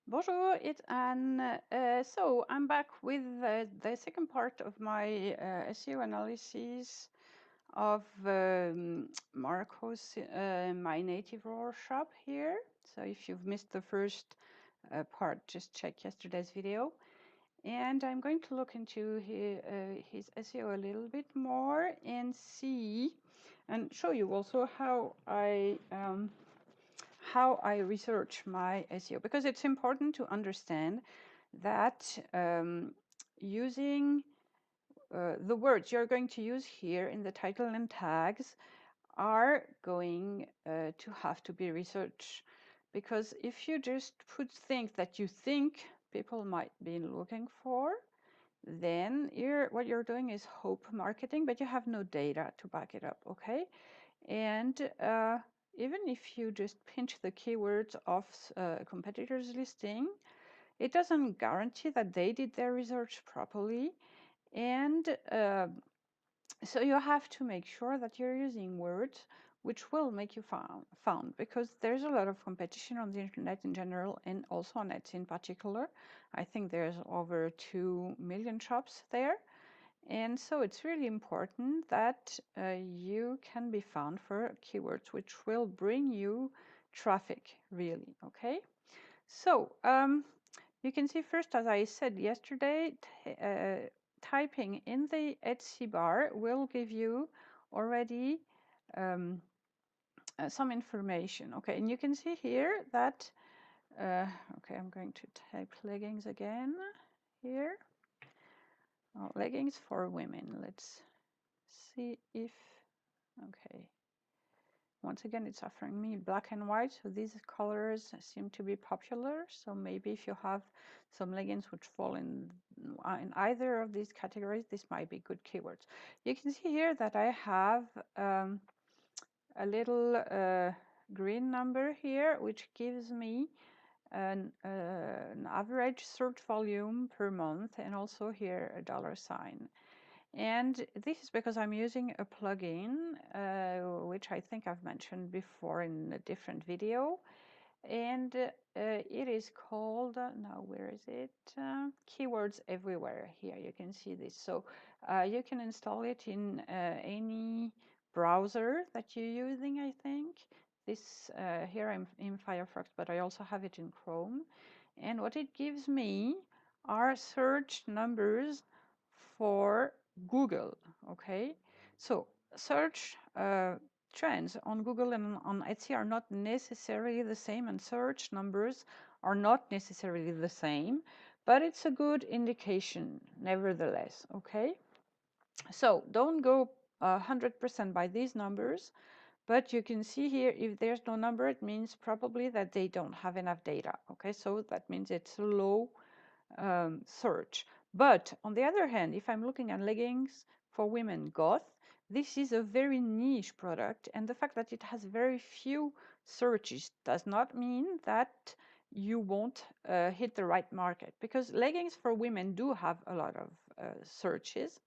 Bonjour, it's Anne. So I'm back with the second part of my SEO analysis of Marco's MyNativeRoar shop here. So if you've missed the first part, just check yesterday's video. And I'm going to look into his SEO a little bit more and see and show you also how I research my SEO, because it's important to understand that using the words you're going to use here in the title and tags are going to have to be researched. Because if you just put things that you think people might be looking for, then what you're doing is hope marketing, but you have no data to back it up, okay? And even if you just pinch the keywords of a competitor's listing, it doesn't guarantee that they did their research properly. And so you have to make sure that you're using words which will make you found, because there's a lot of competition on the internet in general and also on Etsy in particular. I think there's over 2 million shops there. And so it's really important that you can be found for keywords which will bring you traffic, really, okay? So you can see first, as I said yesterday, typing in the Etsy bar will give you already some information, okay? And you can see here that, okay, I'm going to type leggings again here. Oh, leggings for women. Let's see if, okay. Once again, it's offering me black and white, so these colors seem to be popular. So maybe if you have some leggings which fall in either of these categories, this might be good keywords. You can see here that I have a little green number here, which gives me an average search volume per month, and also here a $sign. And this is because I'm using a plugin, which I think I've mentioned before in a different video. And it is called, now where is it? Keywords Everywhere. Here you can see this. So you can install it in any browser that you're using, I think. This here I'm in Firefox, but I also have it in Chrome. And what it gives me are search numbers for Google, okay? So search trends on Google and on Etsy are not necessarily the same, and search numbers are not necessarily the same, but it's a good indication nevertheless, okay? So don't go 100% by these numbers, but you can see here, if there's no number, it means probably that they don't have enough data, okay? So that means it's a low search. But on the other hand, if I'm looking at leggings for women goth, this is a very niche product, and the fact that it has very few searches does not mean that you won't hit the right market, because leggings for women do have a lot of searches,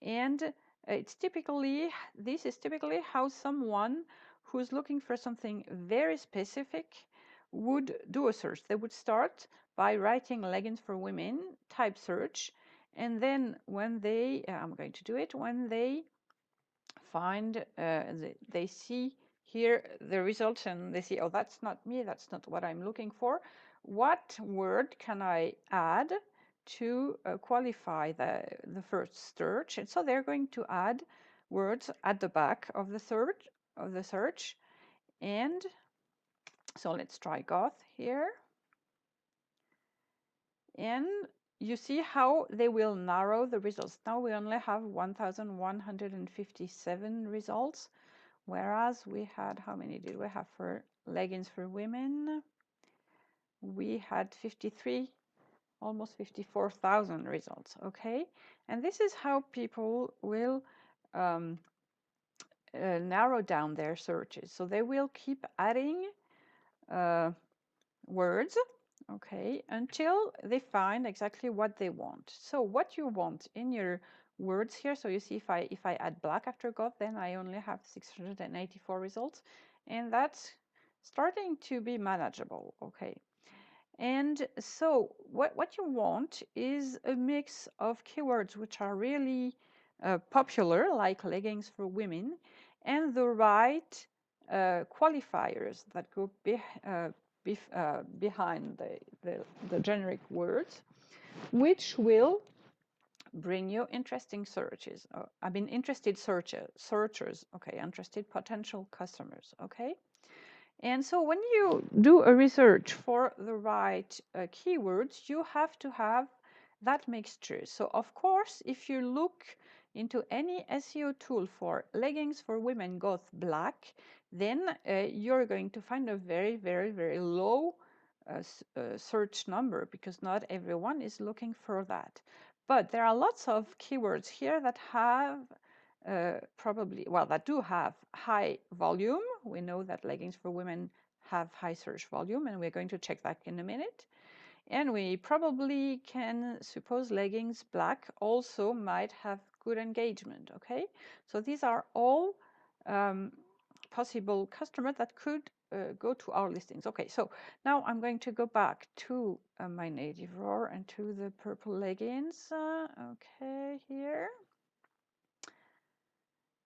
and this is typically how someone who's looking for something very specific would do a search. They would start by writing leggings for women, type search, and then when they, I'm going to do it, when they find, they see here the results and they see, oh, that's not me, that's not what I'm looking for. What word can I add to qualify the first search? And so they're going to add words at the back of the search. And so let's try goth here. And you see how they will narrow the results. Now we only have 1,157 results, whereas we had, how many did we have for leggings for women? We had 53, almost 54,000 results, okay? And this is how people will narrow down their searches. So they will keep adding words, okay, until they find exactly what they want. So what you want in your words here, so you see if I add black after goth, then I only have 684 results, and that's starting to be manageable, okay. And so what you want is a mix of keywords which are really popular, like leggings for women, and the right qualifiers that go behind the generic words, which will bring you interesting searches. I mean, interested searchers, okay, interested potential customers, okay? And so when you do a research for the right keywords, you have to have that mixture. So of course, if you look into any SEO tool for leggings for women goth black, then you're going to find a very, very, very low search number, because not everyone is looking for that. But there are lots of keywords here that have probably, well, that do have high volume. We know that leggings for women have high search volume, and we're going to check that in a minute. And we probably can suppose leggings black also might have good engagement, okay? So these are all possible customers that could go to our listings. Okay, so now I'm going to go back to MyNativeRoar and to the purple leggings. Okay, here.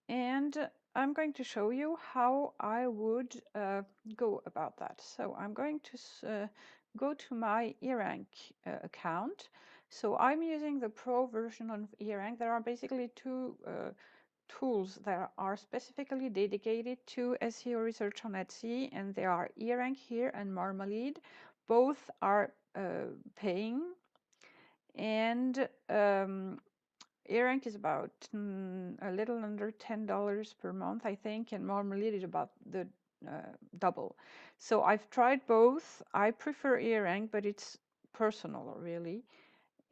And I'm going to show you how I would go about that. So I'm going to go to my eRank account. So I'm using the Pro version of eRank. There are basically two tools that are specifically dedicated to SEO research on Etsy, and they are eRank here and Marmalade. Both are paying, and eRank is about a little under $10 per month, I think, and Marmalade is about the double. So I've tried both. I prefer eRank, but it's personal, really.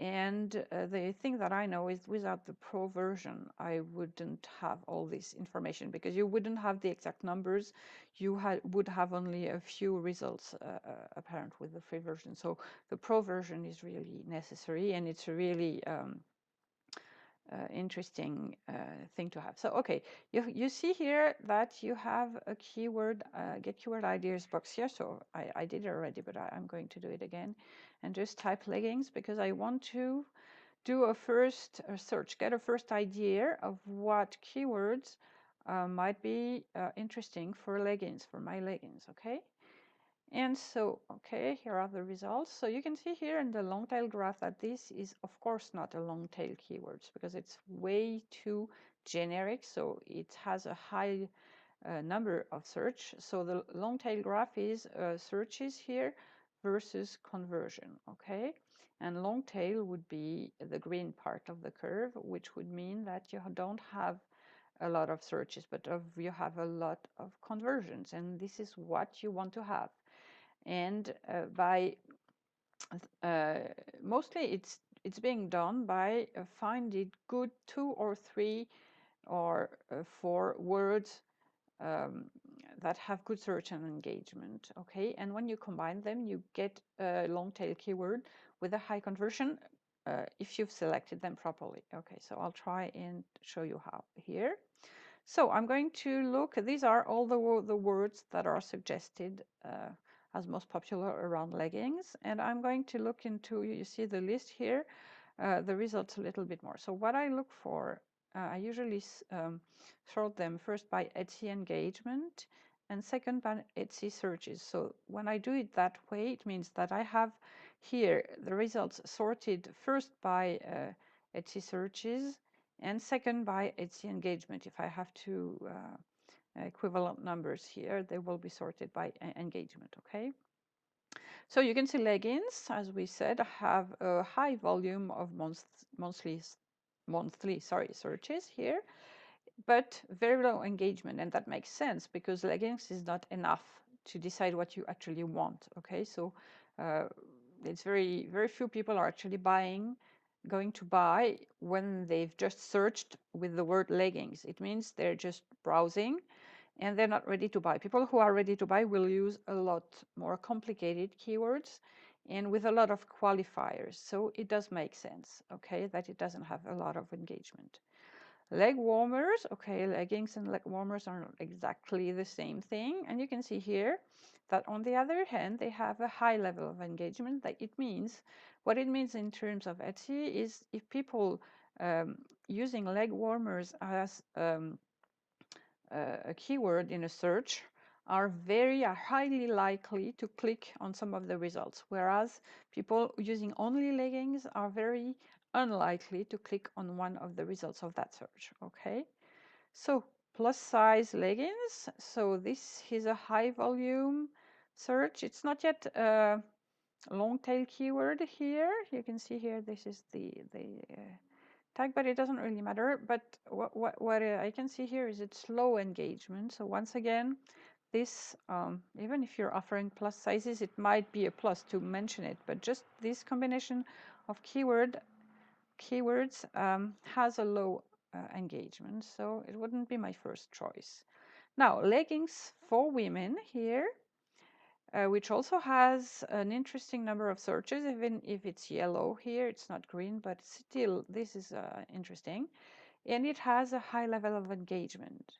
And the thing that I know is without the Pro version, I wouldn't have all this information, because you wouldn't have the exact numbers. You would have only a few results apparent with the free version. So the Pro version is really necessary, and it's really interesting thing to have. So okay, you see here that you have a keyword, get keyword ideas box here. So I did it already, but I'm going to do it again, and just type leggings, because I want to do a first search, get a first idea of what keywords might be interesting for leggings, for my leggings, okay? And so, okay, here are the results. So you can see here in the long tail graph that this is, of course, not a long tail keywords, because it's way too generic. So it has a high number of search. So the long tail graph is searches here versus conversion, okay? And long tail would be the green part of the curve, which would mean that you don't have a lot of searches, but you have a lot of conversions, and this is what you want to have. And by mostly it's being done by finding good 2 or 3 or 4 words that have good search and engagement, okay? And when you combine them, you get a long tail keyword with a high conversion if you've selected them properly. Okay, so I'll try and show you how here. So I'm going to look, these are all the words that are suggested as most popular around leggings. And I'm going to look into, you see the list here, the results a little bit more. So what I look for, I usually sort them first by Etsy engagement and second by Etsy searches. So when I do it that way, it means that I have here the results sorted first by Etsy searches and second by Etsy engagement. If I have two equivalent numbers here, they will be sorted by engagement, okay? So you can see leggings, as we said, have a high volume of monthly searches here, but very low engagement, and that makes sense because leggings is not enough to decide what you actually want, okay? So it's very few people are actually going to buy when they've just searched with the word leggings. It means they're just browsing and they're not ready to buy. People who are ready to buy will use a lot more complicated keywords and with a lot of qualifiers. So it does make sense, okay, that it doesn't have a lot of engagement. Leg warmers, okay, leggings and leg warmers are not exactly the same thing. And you can see here that on the other hand, they have a high level of engagement. That it means, what it means in terms of Etsy is if people using leg warmers as a keyword in a search are highly likely to click on some of the results, whereas people using only leggings are very unlikely to click on one of the results of that search. Okay, so plus size leggings. So this is a high volume search. It's not yet a long tail keyword here. You can see here this is the tag, but it doesn't really matter. But what I can see here is it's low engagement. So once again, this, even if you're offering plus sizes, it might be a plus to mention it, but just this combination of keywords has a low engagement, so it wouldn't be my first choice. Now, leggings for women here, which also has an interesting number of searches, even if it's yellow here, it's not green, but still this is interesting. And it has a high level of engagement.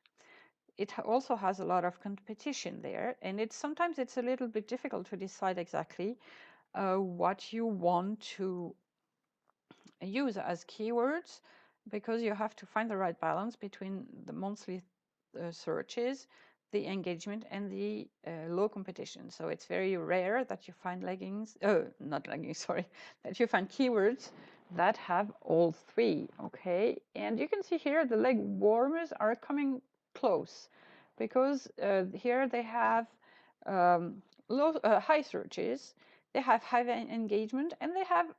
It also has a lot of competition there, and sometimes it's a little bit difficult to decide exactly what you want to use as keywords, because you have to find the right balance between the monthly searches, the engagement, and the low competition. So it's very rare that you find not leggings, sorry, that you find keywords that have all three. Okay, and you can see here the leg warmers are coming close, because here they have high searches, they have high engagement, and they have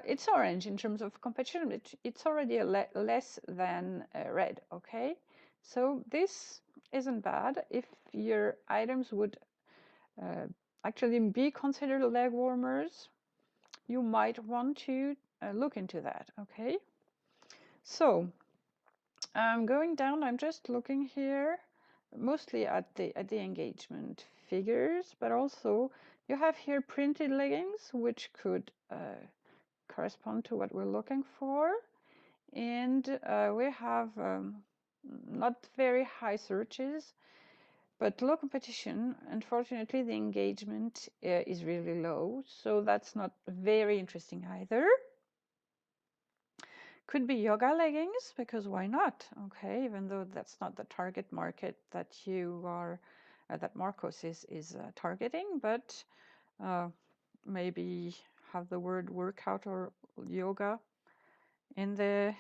it's orange in terms of competition. It's already less than red. Okay, so this isn't bad. If your items would actually be considered leg warmers, you might want to look into that. Okay, so I'm going down. I'm just looking here mostly at the engagement figures, but also you have here printed leggings, which could correspond to what we're looking for. And we have not very high searches, but low competition. Unfortunately, the engagement is really low, so that's not very interesting either. Could be yoga leggings, because why not? Okay, even though that's not the target market that you are, that Marcos is targeting, but maybe have the word workout or yoga in the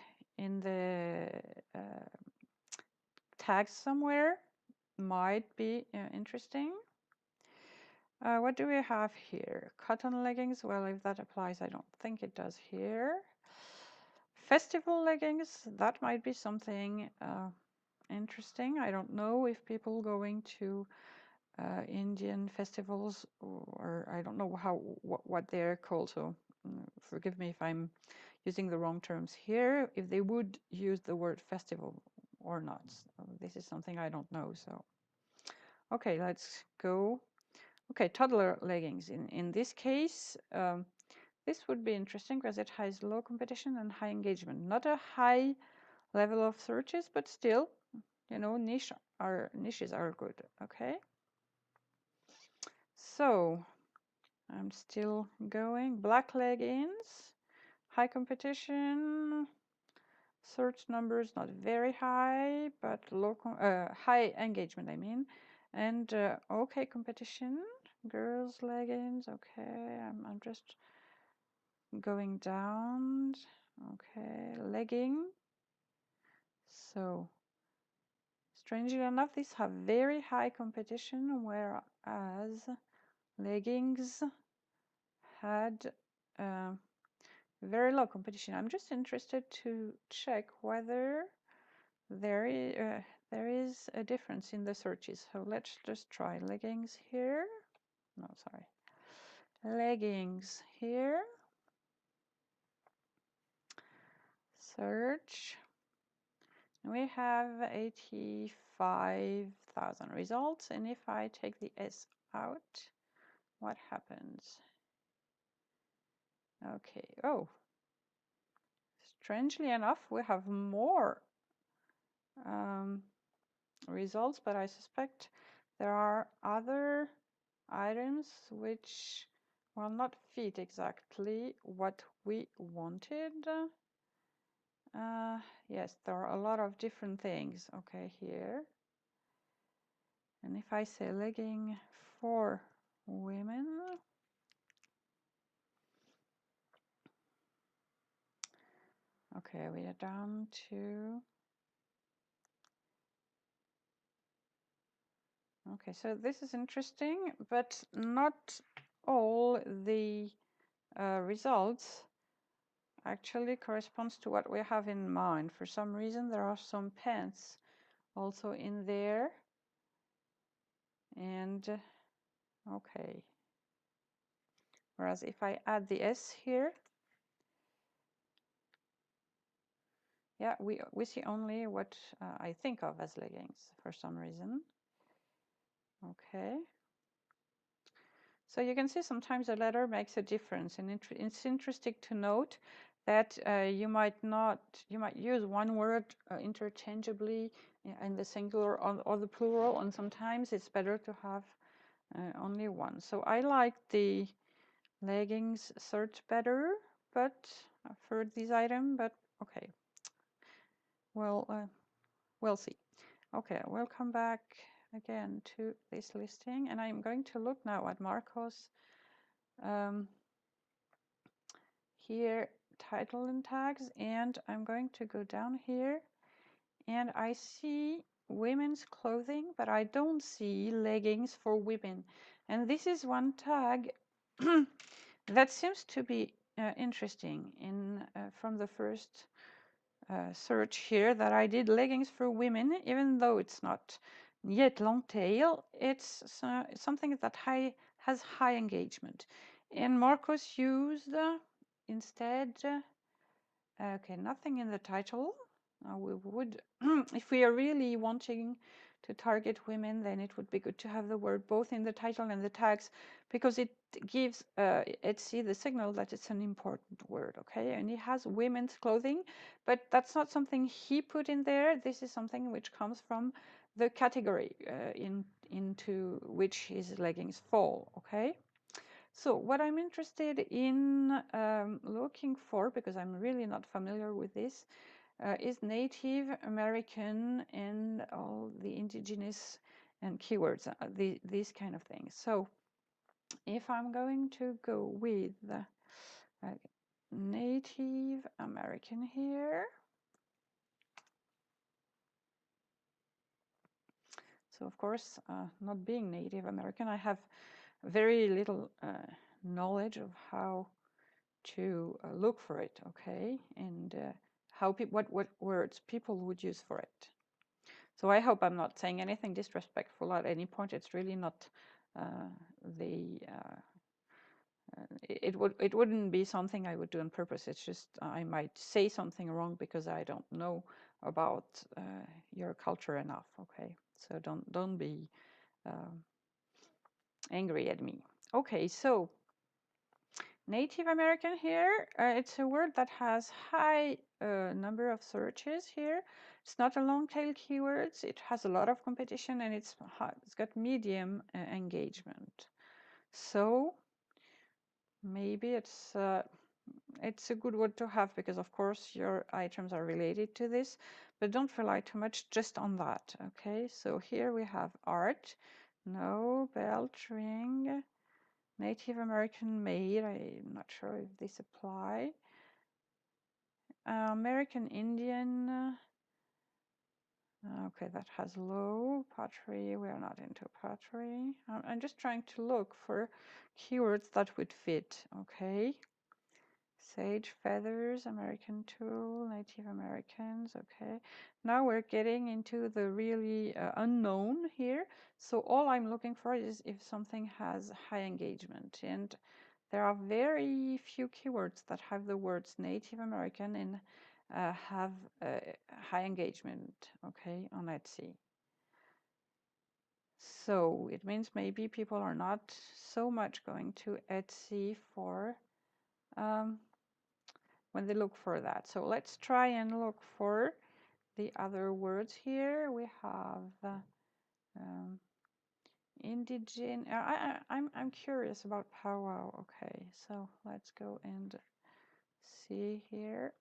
tags somewhere, might be interesting. What do we have here? Cotton leggings. Well, if that applies, I don't think it does here. Festival leggings, that might be something interesting. I don't know if people going to Indian festivals, or I don't know what they're called, so forgive me if I'm using the wrong terms here, if they would use the word festival or not. So this is something I don't know. So okay, let's go. Okay, toddler leggings. In this case, this would be interesting because it has low competition and high engagement. Not a high level of searches, but still, you know, niches are good. Okay. So I'm still going. Black leggings, high competition. Search numbers not very high, but high engagement, I mean, and okay competition. Girls leggings. Okay, I'm just going down. Okay, legging. So strangely enough, these have very high competition, whereas leggings had very low competition. I'm just interested to check whether there is a difference in the searches. So let's just try leggings here. No, sorry. Leggings here. Search. We have 85,000 results. And if I take the S out, what happens? Okay. Oh, strangely enough, we have more results, but I suspect there are other items which will not fit exactly what we wanted. Yes, there are a lot of different things. Okay, here. And if I say legging for women, okay, we are down to, okay, so this is interesting, but not all the results actually corresponds to what we have in mind. For some reason, there are some pants also in there. And okay. Whereas if I add the S here, yeah, we see only what I think of as leggings for some reason. Okay. So you can see sometimes a letter makes a difference, and it's interesting to note that you might use one word interchangeably in the singular or the plural, and sometimes it's better to have only one. So I like the leggings search better, but for this item, but okay. Well, we'll see. Okay, we'll come back again to this listing, and I'm going to look now at Marco's here, title and tags, and I'm going to go down here, and I see women's clothing, but I don't see leggings for women. And this is one tag that seems to be interesting in from the first search here that I did, leggings for women, even though it's not yet long tail, it's something that has high engagement. And Marcos used instead, okay, nothing in the title. We would, if we are really wanting to target women, then it would be good to have the word both in the title and the tags, because it gives Etsy the signal that it's an important word, okay? And it has women's clothing, but that's not something he put in there. This is something which comes from the category into which his leggings fall, okay? So what I'm interested in looking for, because I'm really not familiar with this, is Native American and all the indigenous and keywords, these kind of things. So if I'm going to go with Native American here, so of course, not being Native American, I have very little knowledge of how to look for it, okay, and how what words people would use for it. So I hope I'm not saying anything disrespectful at any point. It's really not it wouldn't be something I would do on purpose. It's just I might say something wrong because I don't know about your culture enough, okay? So don't be angry at me. Okay, so Native American here, it's a word that has high number of searches here. It's not a long tail keywords. It has a lot of competition, and it's got medium engagement. So maybe it's a good word to have, because of course your items are related to this, but don't rely too much just on that. Okay, so here we have art, no, belt, ring, Native American made. I'm not sure if this apply. American Indian. Okay, that has low. Pottery, we are not into pottery. I'm just trying to look for keywords that would fit. Okay. Sage, feathers, American tool, Native Americans. Okay. Now we're getting into the really unknown here. So all I'm looking for is if something has high engagement. And there are very few keywords that have the words Native American and have high engagement, okay, on Etsy. So it means maybe people are not so much going to Etsy for when they look for that. So let's try and look for the other words here. We have um, indigenous. I'm curious about powwow. Okay, so let's go and see here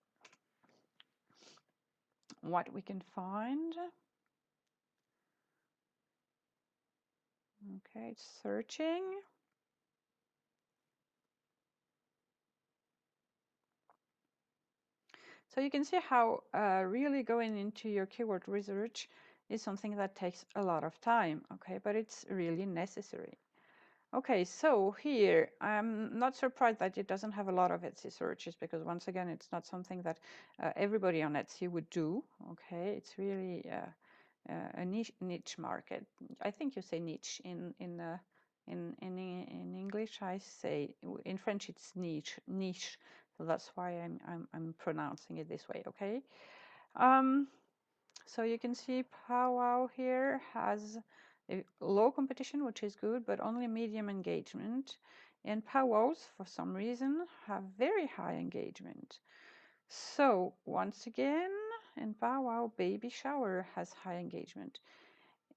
what we can find. Okay, it's searching. So you can see how really going into your keyword research is something that takes a lot of time, okay, but it's really necessary. Okay, so here I'm not surprised that it doesn't have a lot of Etsy searches, because once again it's not something that everybody on Etsy would do. Okay, it's really a niche market. I think you say niche in English. I say in French it's niche. So that's why I'm pronouncing it this way. Okay. So you can see powwow here has a low competition, which is good, but only medium engagement. And powwows, for some reason, have very high engagement. So once again, in powwow, baby shower has high engagement.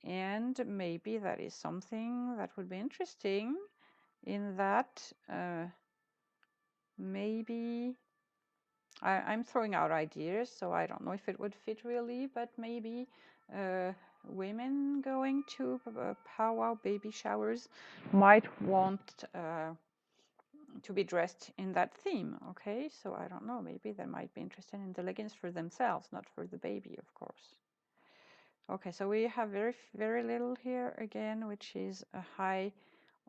And maybe that is something that would be interesting, in that maybe I'm throwing out ideas, so I don't know if it would fit really, but maybe women going to powwow baby showers might want to be dressed in that theme. Okay, so I don't know, maybe they might be interested in the leggings for themselves, not for the baby, of course. Okay, so we have very little here again, which is a high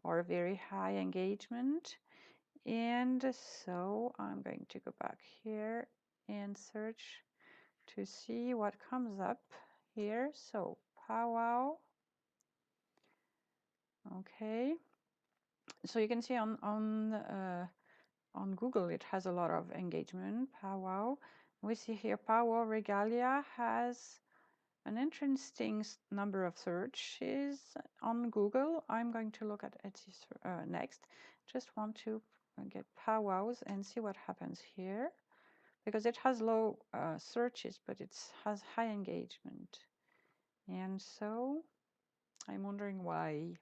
or very high engagement. And so I'm going to go back here and search to see what comes up here. So powwow. Okay, so you can see on Google it has a lot of engagement. Powwow. We see here powwow regalia has an interesting number of searches on Google. I'm going to look at Etsy next. Just want to get powwows and see what happens here, because it has low searches, but it has high engagement. And so I'm wondering why.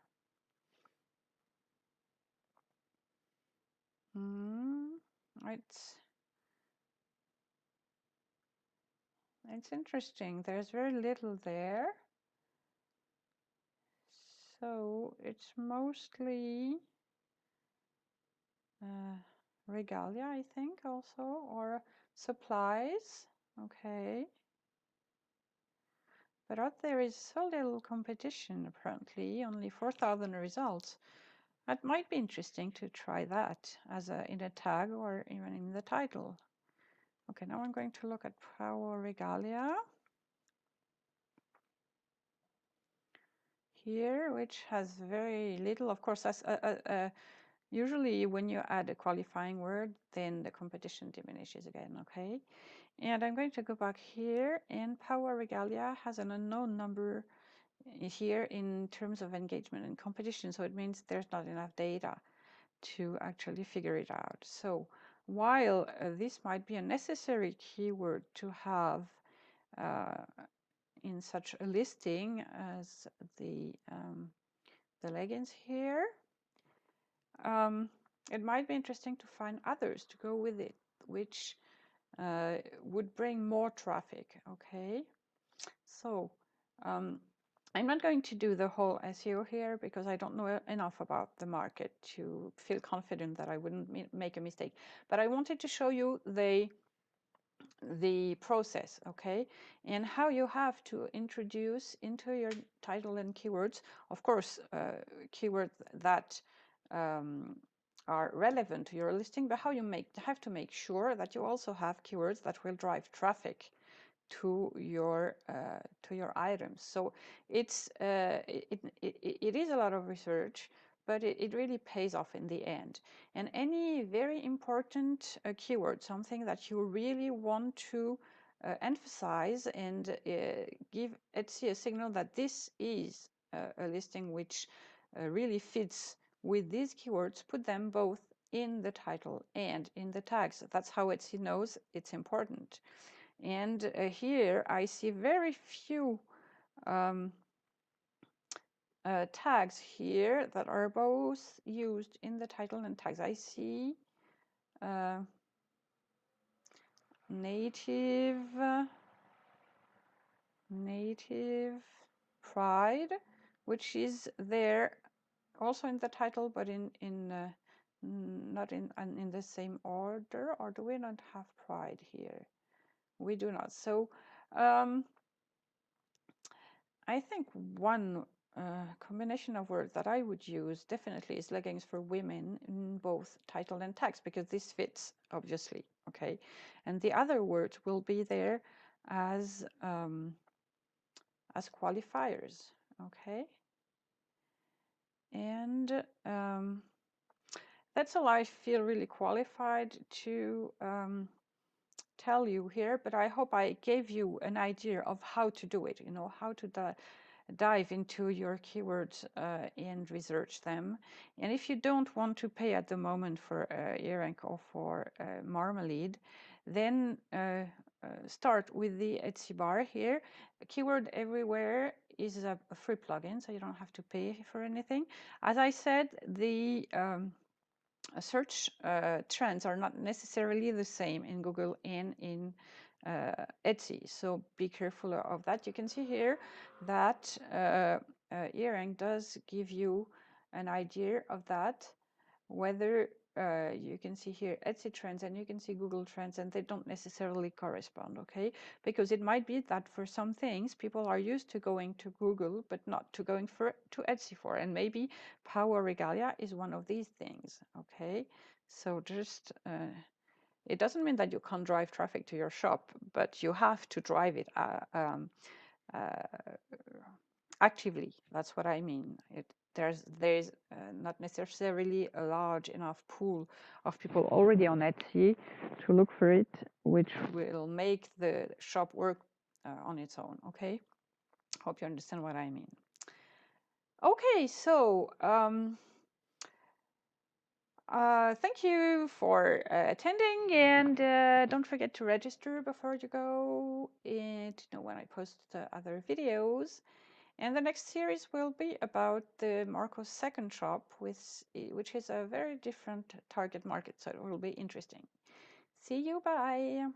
It's interesting. There's very little there. So it's mostly regalia, I think, also, or supplies. Okay. But out there is so little competition, apparently, only 4,000 results. That might be interesting to try that as in a tag or even in the title. Okay, now I'm going to look at powwow regalia here, which has very little. Of course, as usually when you add a qualifying word, then the competition diminishes again. Okay, and I'm going to go back here, and powwow regalia has an unknown number here in terms of engagement and competition, so it means there's not enough data to actually figure it out. So while this might be a necessary keyword to have in such a listing as the leggings here, it might be interesting to find others to go with it, which would bring more traffic. Okay, so I'm not going to do the whole SEO here, because I don't know enough about the market to feel confident that I wouldn't make a mistake. But I wanted to show you the process, okay, and how you have to introduce into your title and keywords, of course, keywords that are relevant to your listing, but how you have to make sure that you also have keywords that will drive traffic to your items. So it is a lot of research, but it really pays off in the end. And any very important keyword, something that you really want to emphasize and give Etsy a signal that this is a listing which really fits with these keywords, put them both in the title and in the tags. That's how Etsy knows it's important. And here I see very few tags here that are both used in the title and tags. I see native pride, which is there also in the title, but not in the same order. Or do we not have pride here? We do not. So I think one combination of words that I would use definitely is leggings for women in both title and text, because this fits, obviously, okay? And the other words will be there as qualifiers, okay? And that's all I feel really qualified to tell you here, but I hope I gave you an idea of how to do it, you know, how to dive into your keywords and research them. And if you don't want to pay at the moment for earring or for marmalade, then start with the Etsy bar here. Keyword Everywhere is a free plugin, so you don't have to pay for anything. As I said, the search trends are not necessarily the same in Google and in Etsy, so be careful of that. You can see here that earring does give you an idea of that, whether you can see here Etsy trends and you can see Google trends, and they don't necessarily correspond, okay? Because it might be that for some things people are used to going to Google but not to going to Etsy for, and maybe Power Regalia is one of these things, okay? So just it doesn't mean that you can't drive traffic to your shop, but you have to drive it actively. That's what I mean. There's not necessarily a large enough pool of people already on Etsy to look for it, which will make the shop work on its own. Okay, hope you understand what I mean. Okay, so thank you for attending, and don't forget to register before you go and to know when I post other videos. And the next series will be about the Marco's second shop, which is a very different target market, so it will be interesting. See you, bye!